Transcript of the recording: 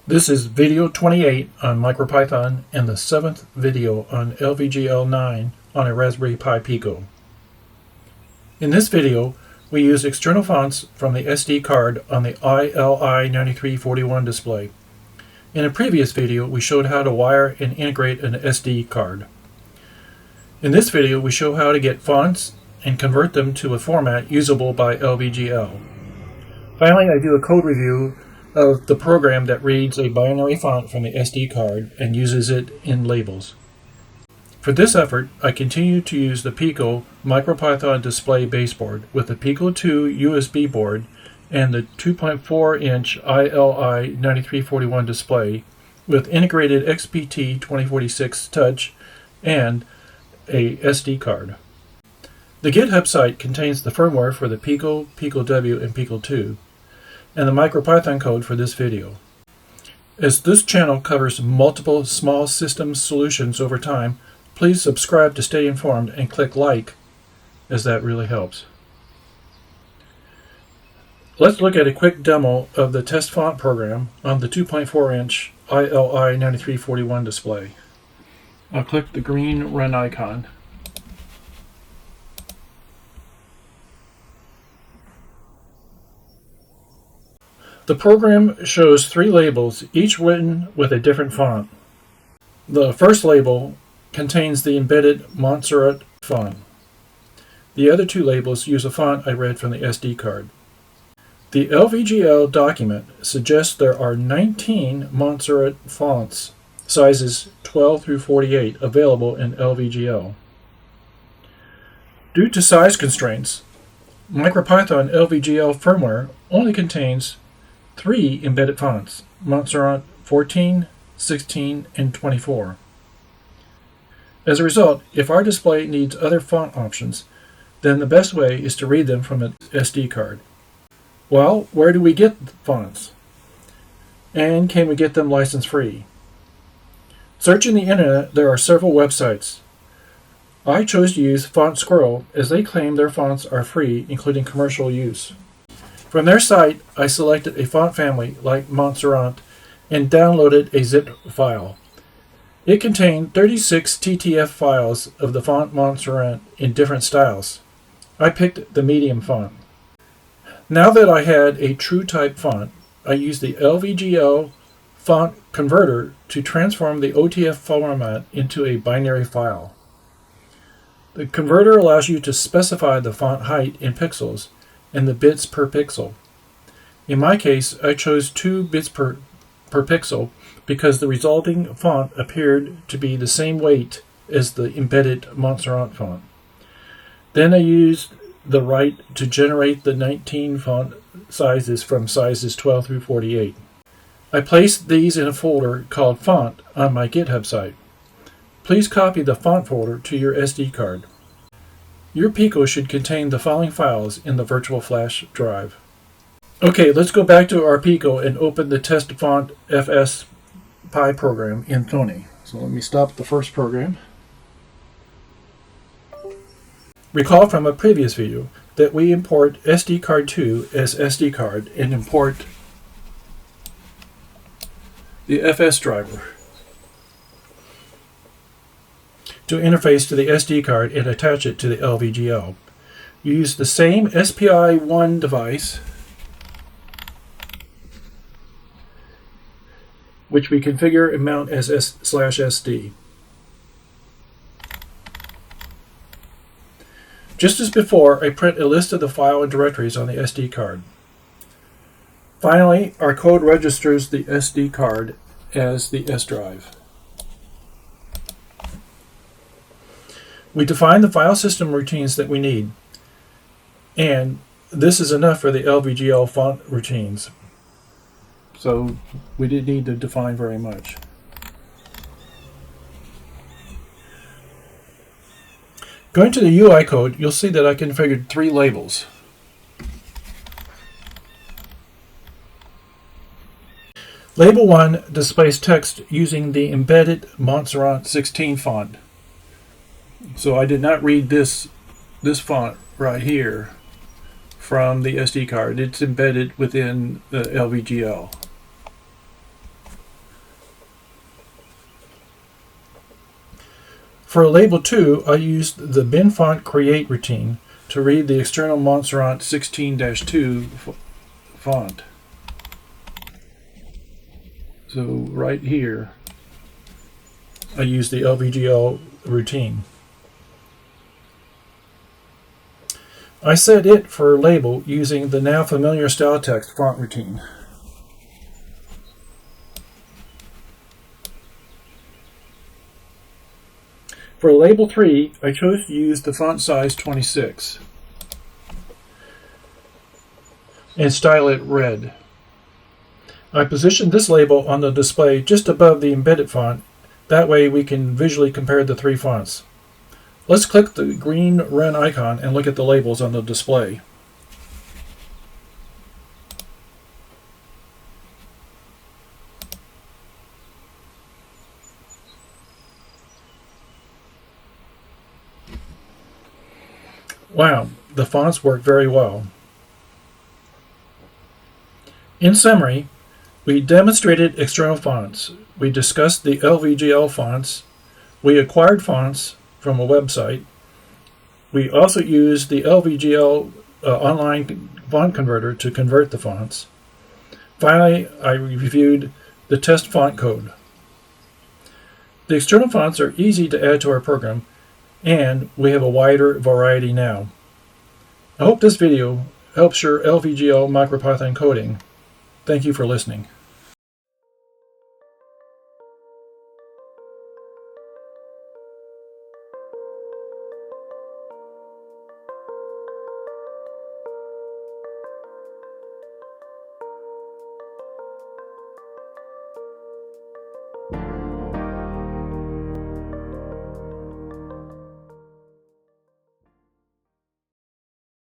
This is video 28 on MicroPython and the 7th video on LVGL 9 on a Raspberry Pi Pico. In this video, we use external fonts from the SD card on the Ili9341 display. In a previous video, we showed how to wire and integrate an SD card. In this video, we show how to get fonts and convert them to a format usable by LVGL. Finally, I do a code review of the program that reads a binary font from the SD card and uses it in labels. For this effort, I continue to use the Pico MicroPython display baseboard with the Pico2 USB board and the 2.4-inch Ili9341 display with integrated XPT 2046 touch and a SD card. The GitHub site contains the firmware for the Pico, Pico-W, and Pico2, and the MicroPython code for this video. As this channel covers multiple small system solutions over time, please subscribe to stay informed and click like, as that really helps. Let's look at a quick demo of the test font program on the 2.4-inch Ili9341 display. I'll click the green run icon. The program shows 3 labels, each written with a different font. The first label contains the embedded Montserrat font. The other 2 labels use a font I read from the SD card. The LVGL document suggests there are 19 Montserrat fonts, sizes 12 through 48, available in LVGL. Due to size constraints, MicroPython LVGL firmware only contains 3 embedded fonts, Montserrat 14, 16, and 24. As a result, if our display needs other font options, then the best way is to read them from an SD card. Well, where do we get fonts? And can we get them license-free? Searching the internet, there are several websites. I chose to use Font Squirrel as they claim their fonts are free, including commercial use. From their site, I selected a font family like Montserrat and downloaded a zip file. It contained 36 TTF files of the font Montserrat in different styles. I picked the medium font. Now that I had a TrueType font, I used the LVGL font converter to transform the OTF format into a binary file. The converter allows you to specify the font height in pixels and the bits per pixel. In my case, I chose 2 bits per pixel because the resulting font appeared to be the same weight as the embedded Montserrat font. Then I used the right to generate the 19 font sizes from sizes 12 through 48. I placed these in a folder called Font on my GitHub site. Please copy the font folder to your SD card. Your Pico should contain the following files in the virtual flash drive. Okay, let's go back to our Pico and open the test font FS Pi program in Sony. So let me stop the first program. Recall from a previous video that we import SD card 2 as SD card and import the FS driver to interface to the SD card and attach it to the LVGL. You use the same SPI1 device, which we configure and mount as /SD. Just as before, I print a list of the file and directories on the SD card. Finally, our code registers the SD card as the S drive. We define the file system routines that we need, and this is enough for the LVGL font routines. So we didn't need to define very much. Going to the UI code, you'll see that I configured 3 labels. Label 1 displays text using the embedded Montserrat 16 font. So I did not read this font right here from the SD card. It's embedded within the LVGL. For label 2, I used the bin font create routine to read the external Montserrat 16-2 font. So right here, I use the LVGL routine. I set it for label using the now familiar style text font routine. For label 3, I chose to use the font size 26 and style it red. I positioned this label on the display just above the embedded font. That way we can visually compare the three fonts. Let's click the green run icon and look at the labels on the display. Wow, the fonts work very well. In summary, we demonstrated external fonts. We discussed the LVGL fonts. We acquired fonts from a website. We also used the LVGL online font converter to convert the fonts. Finally, I reviewed the test font code. The external fonts are easy to add to our program, and we have a wider variety now. I hope this video helps your LVGL MicroPython coding. Thank you for listening.